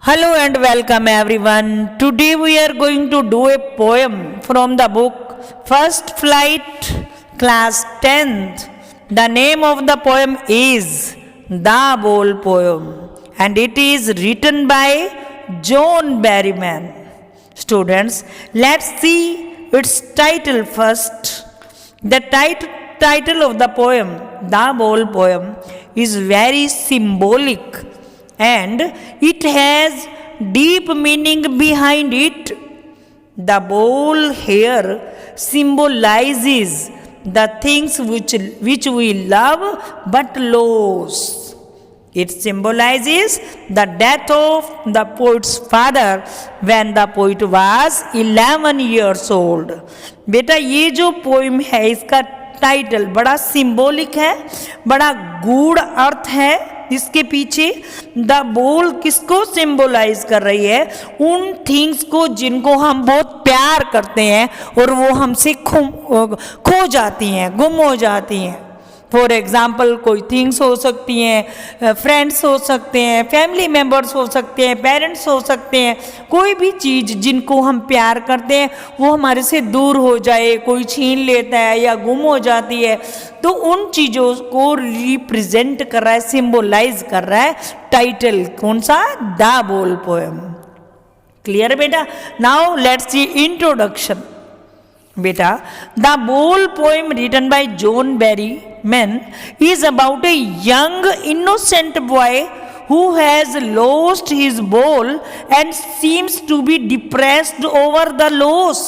Hello and welcome everyone. Today we are going to do a poem from the book First Flight, class 10th. The name of the poem is The Bol Poem and it is written by John Berryman. Students, let's see its title first. The title of the poem, The Bol Poem, is very symbolic and it has deep meaning behind it. The bowl here symbolizes the things which we love but lose. It symbolizes the death of the poet's father when the poet was 11 years old. बेटा ये जो poem है इसका title बड़ा symbolic है, बड़ा गूढ़ अर्थ है इसके पीछे. द बोल किसको सिंबलाइज कर रही है? उन थिंग्स को जिनको हम बहुत प्यार करते हैं और वो हमसे खो जाती हैं, गुम हो जाती हैं. फॉर एग्जाम्पल कोई थिंग्स हो सकती हैं, फ्रेंड्स हो सकते हैं, फैमिली मेम्बर्स हो सकते हैं, पेरेंट्स हो सकते हैं. कोई भी चीज़ जिनको हम प्यार करते हैं वो हमारे से दूर हो जाए, कोई छीन लेता है या गुम हो जाती है, तो उन चीज़ों को रिप्रेजेंट कर रहा है, सिंबलाइज कर रहा है टाइटल. कौन सा? The ball poem. क्लियर बेटा? Now let's see introduction. बेटा, the ball poem written by John Berryman is about a young innocent boy who has lost his bowl and seems to be depressed over the loss.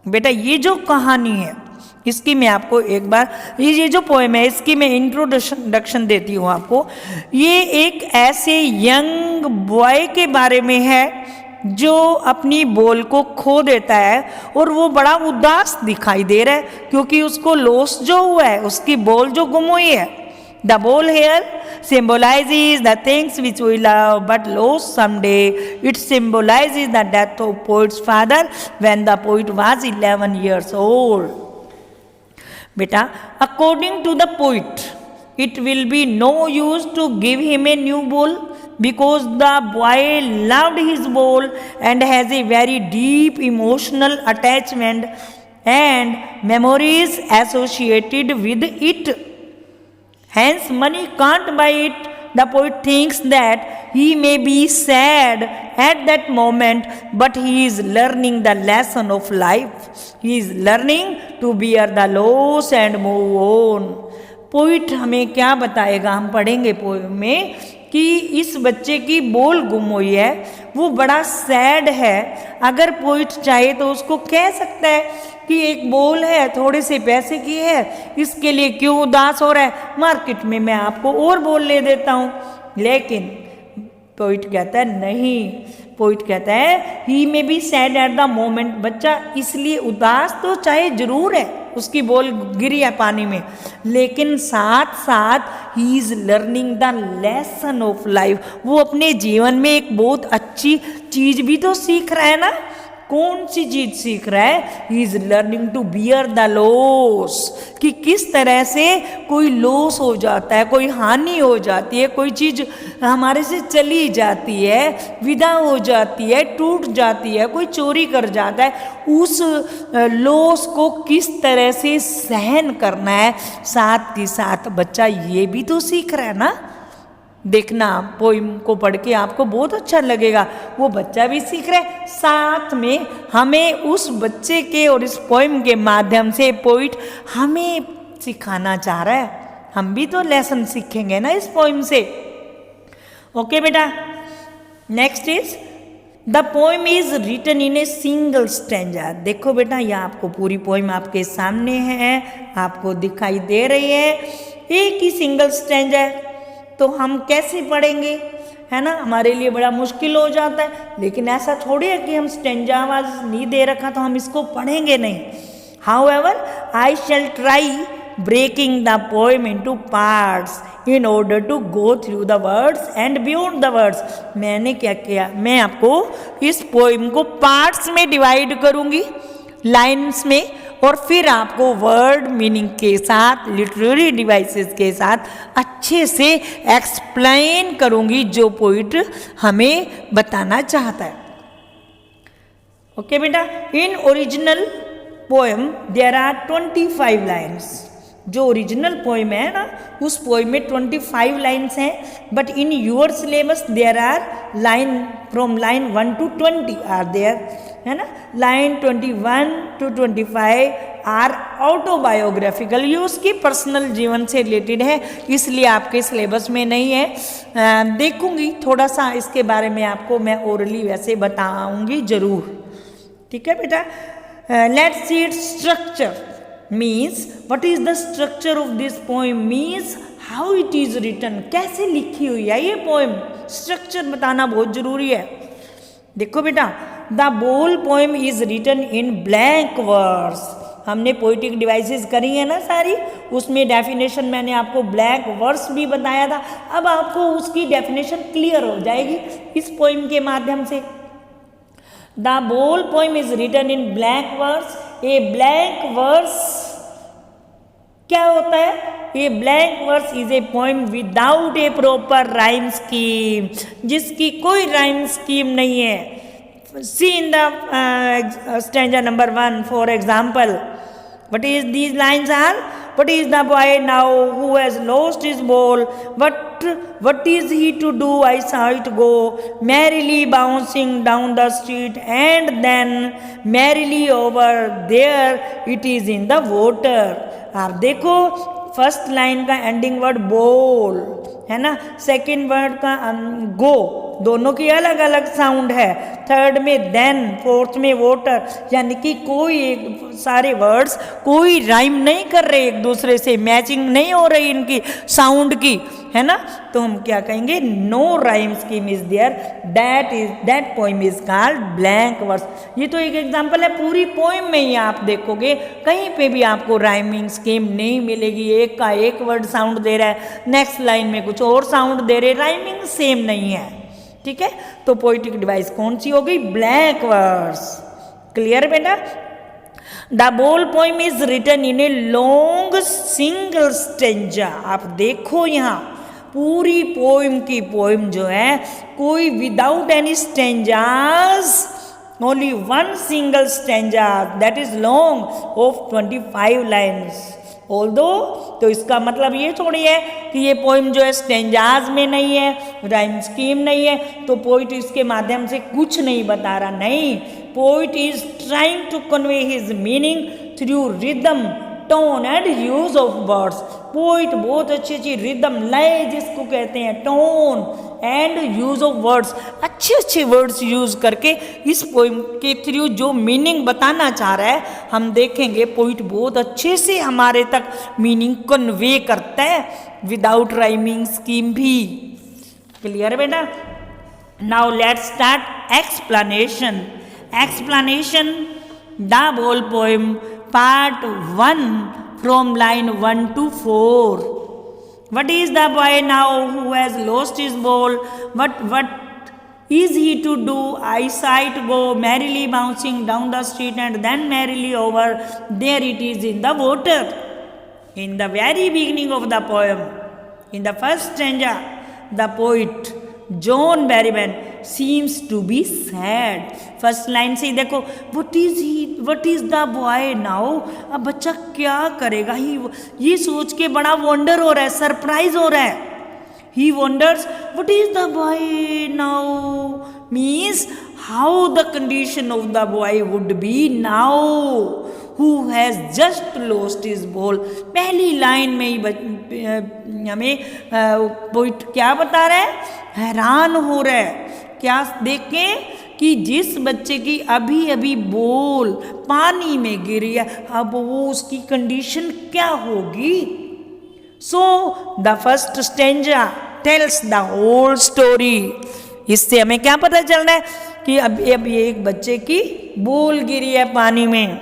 बेटा ये जो कहानी है इसकी मैं आपको एक बार ये जो पोएम है इसकी मैं इंट्रोडक्शन देती हूँ आपको. ये एक ऐसे यंग बॉय के बारे में है जो अपनी बॉल को खो देता है और वो बड़ा उदास दिखाई दे रहा है क्योंकि उसको लॉस जो हुआ है, उसकी बॉल जो गुम हुई है. The ball here symbolizes the things which we love but lost someday. It symbolizes the death of poet's father when the poet was 11 years old. बेटा, according to the poet, it will be no use to give him a new bowl because the boy loved his bowl and has a very deep emotional attachment and memories associated with it. Hence, money can't buy it. The poet thinks that he may be sad at that moment, but he is learning the lesson of life. He is learning to bear the loss and move on. Poet हमें क्या बताएगा? हम पढ़ेंगे poem में कि इस बच्चे की बोल गुम हुई है, वो बड़ा सैड है. अगर पोइट चाहे तो उसको कह सकता है कि एक बोल है, थोड़े से पैसे की है, इसके लिए क्यों उदास हो रहा है, मार्केट में मैं आपको और बोल ले देता हूँ. लेकिन पोइट कहता है नहीं. पोइट कहता है he may be sad at the moment. बच्चा इसलिए उदास तो चाहे जरूर है, उसकी बॉल गिरी है पानी में, लेकिन साथ साथ ही is learning the lesson of life. वो अपने जीवन में एक बहुत अच्छी चीज भी तो सीख रहा है ना. कौन सी चीज सीख रहा है? He is learning to bear the loss. कि किस तरह से कोई लॉस हो जाता है, कोई हानि हो जाती है, कोई चीज हमारे से चली जाती है, विदा हो जाती है, टूट जाती है, कोई चोरी कर जाता है, उस लॉस को किस तरह से सहन करना है. साथ के साथ बच्चा ये भी तो सीख रहा है ना. देखना पोइम को पढ़ के आपको बहुत अच्छा लगेगा. वो बच्चा भी सीख रहा है, साथ में हमें उस बच्चे के और इस पोइम के माध्यम से पोइट हमें सिखाना चाह रहा है. हम भी तो लेसन सीखेंगे ना इस पोइम से. ओके बेटा, next is the poem is written in a single stanza. देखो बेटा, यह आपको पूरी पोइम आपके सामने है, आपको दिखाई दे रही है. एक ही सिंगल स्टैंजा है तो हम कैसे पढ़ेंगे, है ना. हमारे लिए बड़ा मुश्किल हो जाता है. लेकिन ऐसा थोड़ी है कि हम स्टैंजा आवाज नहीं दे रखा तो हम इसको पढ़ेंगे नहीं. However I shall try breaking the poem into parts in order to go through the words and beyond the words. मैंने क्या किया, मैं आपको इस पोएम को पार्ट्स में डिवाइड करूंगी, लाइन्स में, और फिर आपको वर्ड मीनिंग के साथ लिटरेरी डिवाइसेस के साथ अच्छे से एक्सप्लेन करूंगी जो पोइट हमें बताना चाहता है। ओके बेटा, in original poem there are 25 lines. जो ओरिजिनल पोएम है ना, उस पोएम में 25 लाइन्स हैं, but in your syllabus there are line from line 1 to 20 are there, है ना। लाइन 21 to 25 आर ऑटोबायोग्राफिकल, ये उसकी पर्सनल जीवन से रिलेटेड है, इसलिए आपके सिलेबस में नहीं है। देखूंगी थोड़ा सा इसके बारे में, आपको मैं ओरली वैसे बताऊंगी जरूर, ठीक है बेटा। Let's see its structure means what is the structure of this poem, means how it is written, कैसे लिखी हुई है ये पोएम, स्ट्रक्चर बताना बहुत जरूरी है। देखो बेटा, the ball poem is written in blank verse. हमने पोइटिक डिवाइसेस करी है ना सारी, उसमें डेफिनेशन मैंने आपको ब्लैंक वर्स भी बताया था। अब आपको उसकी डेफिनेशन क्लियर हो जाएगी इस पोएम के माध्यम से। The ball poem is written in blank verse. A blank verse क्या होता है? A blank verse is a poem without a proper rhyme scheme, जिसकी कोई राइम स्कीम नहीं है। See in the stanza number 1 for example, what is these lines are? What is the boy now who has lost his ball? What is he to do? I saw it go merrily bouncing down the street, and then merrily over there it is in the water. आप देखो, first line का ending word बोल है ना, second word का गो, दोनों की अलग अलग साउंड है, थर्ड में देन, फोर्थ में वोटर, यानी कि कोई सारे वर्ड्स कोई राइम नहीं कर रहे, एक दूसरे से मैचिंग नहीं हो रही इनकी साउंड की, है ना। तो हम क्या कहेंगे? No rhyme scheme is there, that poem is called blank verse. ये तो एक एग्जांपल है, पूरी पोएम में ही आप देखोगे कहीं पे भी आपको राइमिंग स्कीम नहीं मिलेगी, एक का एक वर्ड साउंड दे रहा है, नेक्स्ट लाइन में कुछ और साउंड दे रहे, राइमिंग सेम नहीं है, ठीक है। तो पोइटिक डिवाइस कौन सी हो गई? Blank verse. क्लियर बेटा? The ball poem is written in a long single stanza. आप देखो यहाँ पूरी पोएम की पोएम जो है कोई without any stanzas, only one single stanza that is long off 25 lines. Although, तो इसका मतलब ये थोड़ी है कि ये पोएम जो है स्टेंजाज में नहीं है, राइम स्कीम नहीं है, तो पोइट इसके माध्यम से कुछ नहीं बता रहा, नहीं। Poet is trying to convey his meaning through rhythm, tone and use of words. Poet बहुत अच्छी रिदम, लय जिसको कहते हैं, tone and use of words, अच्छे वर्ड्स यूज करके इस पोइम के थ्रू जो मीनिंग बताना चाह रहा है हम देखेंगे। पोइट बहुत अच्छे से हमारे तक मीनिंग कन्वे करता है विदाउट राइमिंग स्कीम भी। क्लियर बेटा? Now let's start explanation. Explanation the ball poem part 1 from line 1 to 4. What is the boy now who has lost his ball? What is he to do? I saw it go merrily bouncing down the street, and then merrily over there it is in the water. In the very beginning of the poem, in the first stanza, the poet John Berryman seems to be sad. First line से ही देखो, what is the boy now. अब बच्चा क्या करेगा? ये सोच के बड़ा वंडर हो रहा है, सरप्राइज हो रहा है। He wonders what is the boy now means how the condition of the boy would be now who has just lost his ball. पहली लाइन में ही हमें पोइट क्या बता रहा है? हैरान हो रहा है। क्या देखें कि जिस बच्चे की अभी अभी बॉल पानी में गिरी है, अब वो उसकी कंडीशन क्या होगी। So the first stanza tells the whole story. इससे हमें क्या पता चल रहा है कि अब ये एक बच्चे की बॉल गिरी है पानी में।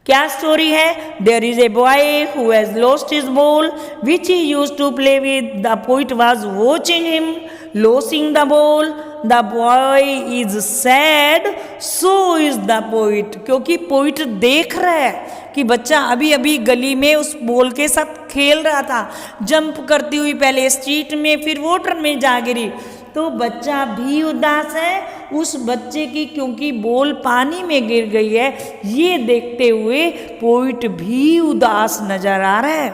क्या स्टोरी है? There is a boy who has lost his ball which he used to play with. The poet was watching him losing the ball the boy is sad so is the poet, क्योंकि poet देख रहा है कि बच्चा अभी अभी गली में उस बॉल के साथ खेल रहा था, जंप करती हुई पहले स्ट्रीट में फिर वाटर में जा गिरी, तो बच्चा भी उदास है उस बच्चे की क्योंकि बॉल पानी में गिर गई है, ये देखते हुए पोइट भी उदास नजर आ रहा है।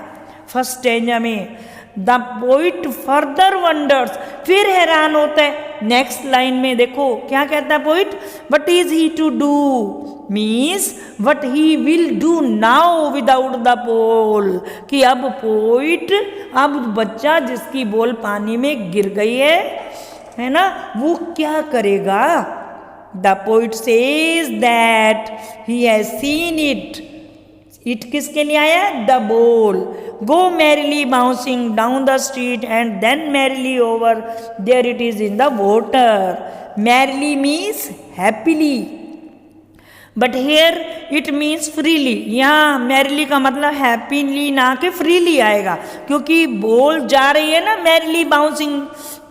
फर्स्ट स्टेंजा में द पोइट फर्दर वंडर्स, फिर हैरान होता है। नेक्स्ट लाइन में देखो क्या कहता है poet, what is he to do means what he will do now without the ball, कि अब पोइट, अब बच्चा जिसकी बॉल पानी में गिर गई है ना, वो क्या करेगा। The poet says that he has seen it, it किसके लिए आया है, the ball, go merrily bouncing down the street and then merrily over there it is in the water. Merrily means happily, but here it means freely, यहाँ merrily का मतलब happily ना कि freely आएगा, क्योंकि बॉल जा रही है ना मैरिली बाउंसिंग,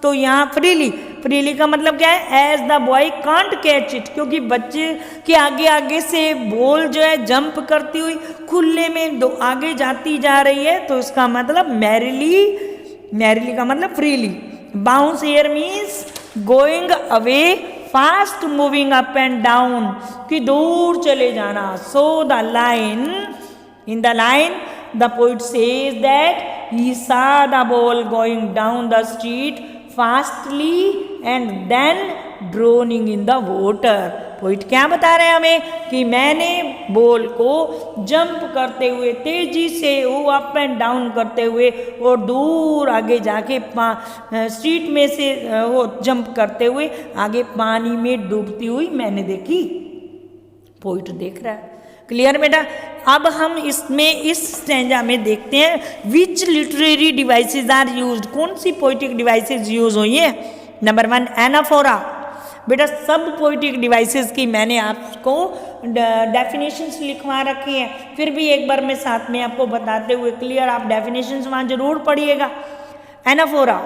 तो यहाँ फ्रीली, फ्रीली का मतलब क्या है, as the boy can't catch it, क्योंकि बच्चे के आगे आगे से बॉल जो है जंप करती हुई खुले में दो आगे जाती जा रही है, तो इसका मतलब मैरिली, मैरिली का मतलब freely. Bounce here means going away, fast moving up and down, कि दूर चले जाना। So the line, in the line the poet says that he saw the ball going down the street fastly and then drowning in the water. Poet क्या बता रहे हैं हमें कि मैंने बॉल को जंप करते हुए तेजी से वो अप एंड डाउन करते हुए और दूर आगे जाके स्ट्रीट में से वो जंप करते हुए आगे पानी में डूबती हुई मैंने देखी। पोइट देख रहा है। क्लियर बेटा। अब हम इसमें इस स्टैंजा में देखते हैं which literary devices are used, कौन सी पोइटिक डिवाइसेस यूज हुई है। Number 1 anaphora. बेटा सब पोइटिक डिवाइसेस की मैंने आपको डेफिनेशंस लिखवा रखी हैं, फिर भी एक बार मैं साथ में आपको बताते हुए क्लियर, आप डेफिनेशंस वहाँ जरूर पढ़िएगा। एनाफोरा,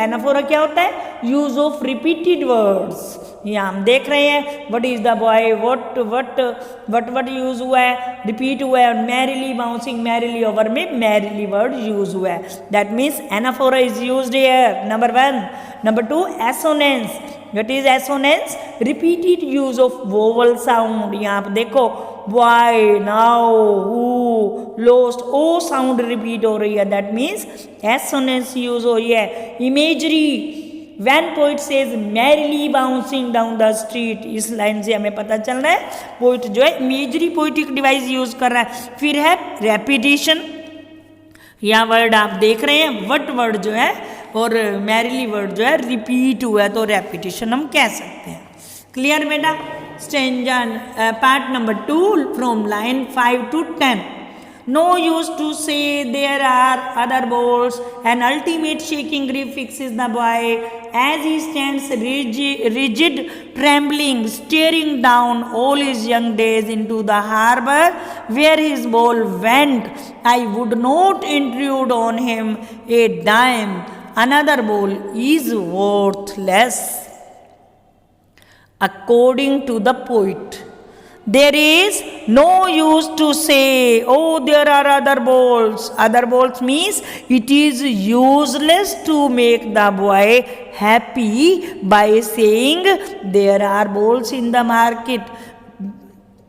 एनाफोरा क्या होता है, यूज ऑफ रिपीटेड वर्ड्स। यहाँ हम देख रहे हैं what is the boy, what use हुआ है, रिपीट हुआ है, और मैरिली बाउंसिंग, मैरिली ओवर में मैरिली वर्ड यूज हुआ है, that means anaphora is used here. Number 1। Number 2 assonance. What is assonance, repeated use of vowel sound. यहाँ आप देखो why, now, who, lost, O sound repeat हो रही है, that means assonance use हो रही है। Imagery, When poet says merrily bouncing down the street, इस लाइन से हमें पता चल रहा है पोइट जो है इमेजरी पोइटिक डिवाइस यूज कर रहा है। फिर है रेपिटेशन, यह वर्ड आप देख रहे हैं वट वर्ड जो है और मैरिली वर्ड जो है रिपीट हुआ है, तो रेपिटेशन हम कह सकते हैं। क्लियर बेटा। Stanza part number 2 from line 5 to 10। No use to say there are other balls. An ultimate shaking grip fixes the boy as he stands rigid, trembling, staring down all his young days into the harbor where his ball went. I would not intrude on him a dime. Another ball is worthless. According to the poet, there is no use to say, oh, there are other balls. Other balls means it is useless to make the boy happy by saying there are balls in the market.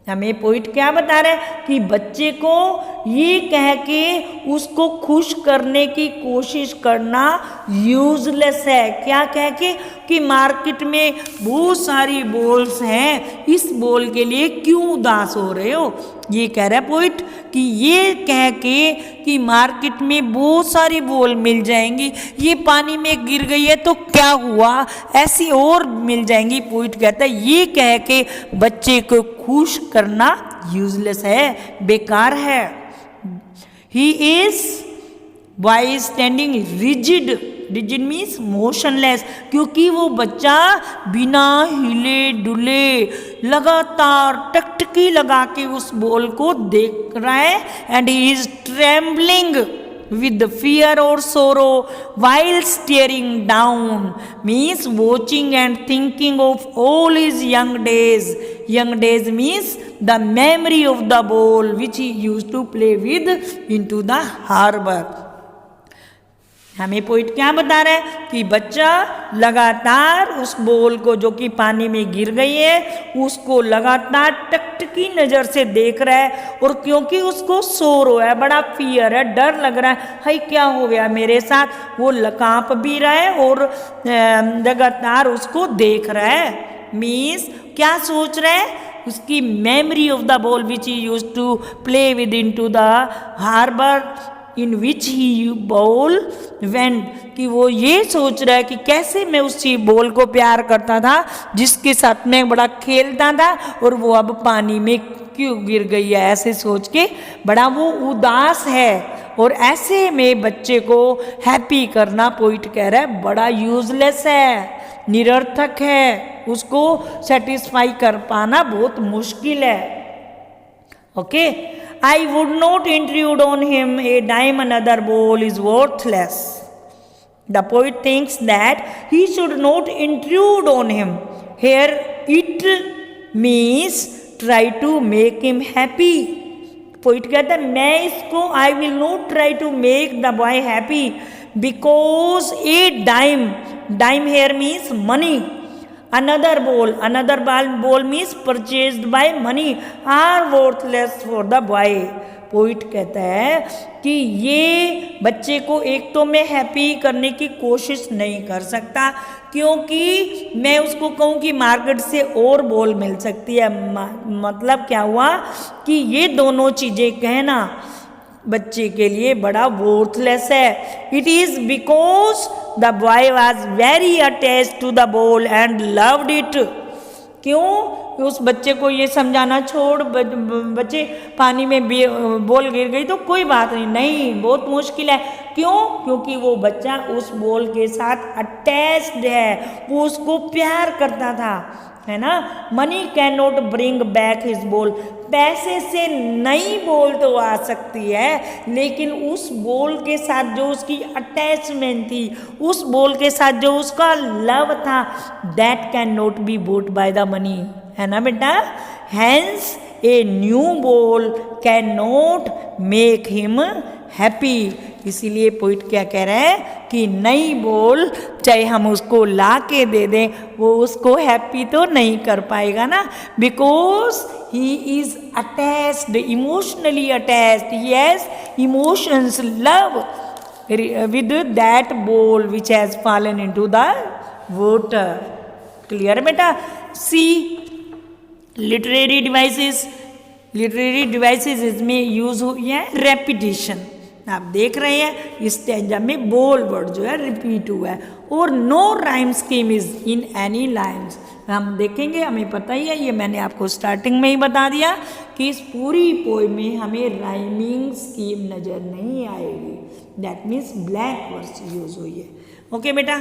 हमें poet क्या बता रहे हैं कि बच्चे को ये कह के उसको खुश करने की कोशिश करना यूजलेस है। क्या कह के कि मार्केट में बहुत सारी बॉल्स हैं, इस बॉल के लिए क्यों उदास हो रहे हो। ये कह रहा है पोइट कि ये कह के कि मार्केट में बहुत सारी बॉल मिल जाएंगी, ये पानी में गिर गई है तो क्या हुआ, ऐसी और मिल जाएंगी। पोइट कहता है ये कह के बच्चे को खुश करना यूजलेस है, बेकार है। He is why standing rigid, rigid means motionless, क्योंकि वो बच्चा बिना हिले डुले लगातार टकटकी लगा के उस बॉल को देख रहा है। And he is trembling, with fear or sorrow while staring down, means watching and thinking of all his young days. Young days means the memory of the ball which he used to play with into the harbor. हमें point क्या बता रहा है कि बच्चा लगातार उस ball को जो कि पानी में गिर गई है उसको लगातार टकटकी नजर से देख रहा है, और क्योंकि उसको शोर हो है, बड़ा फियर है, डर लग रहा है, हाय क्या हो गया मेरे साथ, वो कांप भी रहा है और लगातार उसको देख रहा है। मीन्स क्या सोच रहा है, उसकी memory of the ball which he used to play with into the harbour in which he ball went, कि वो ये सोच रहा है कि कैसे मैं उसी बॉल को प्यार करता था जिसके साथ मैं बड़ा खेलता था और वो अब पानी में क्यों गिर गई है, ऐसे सोच के बड़ा वो उदास है। और ऐसे में बच्चे को हैप्पी करना पॉइंट कह रहा है बड़ा यूजलेस है, निरर्थक है, उसको सेटिस्फाई कर पाना बहुत मुश्किल है। Okay, I would not intrude on him a dime another ball is worthless. The poet thinks that he should not intrude on him. Here it means try to make him happy. Poet कहता है मैं इसको I will not try to make the boy happy because a dime here means money. Another ball means purchased by money are worthless for the boy. Poet कहता है कि ये बच्चे को एक तो मैं हैप्पी करने की कोशिश नहीं कर सकता क्योंकि मैं उसको कहूँ कि मार्केट से और बॉल मिल सकती है। मतलब क्या हुआ कि ये दोनों चीज़ें कहना बच्चे के लिए बड़ा वर्थलेस है। It is because the boy was very attached to the ball and loved it. क्यों? उस बच्चे को ये समझाना छोड़, बच्चे पानी में बॉल गिर गई तो कोई बात नहीं, बहुत मुश्किल है। क्यों? क्योंकि वो बच्चा उस बॉल के साथ अटैच्ड है, वो उसको प्यार करता था, है ना। Money can not bring back his ball, पैसे से नई बॉल तो आ सकती है लेकिन उस बॉल के साथ जो उसकी अटैचमेंट थी, उस बॉल के साथ जो उसका लव था, that can not be bought by the money, है ना बेटा। Hence a new ball can not make him happy. इसीलिए पोइट क्या कह रहा है कि नई बॉल चाहे हम उसको ला के दे दें वो उसको हैप्पी तो नहीं कर पाएगा ना, because he is attached, emotionally attached, he has emotions, love with that ball which has fallen into the water. Clear बेटा। सी लिटरेरी डिवाइसेस इसमें यूज हुई है रेपिटेशन। आप देख रहे हैं इस स्टैंजा में बोल वर्ड जो है रिपीट हुआ है और no rhyme scheme is in any lines. हम देखेंगे, हमें पता ही है, ये मैंने आपको स्टार्टिंग में ही बता दिया कि इस पूरी पोएम में हमें राइमिंग स्कीम नजर नहीं आएगी। That means blank words use हुई है। ओके बेटा।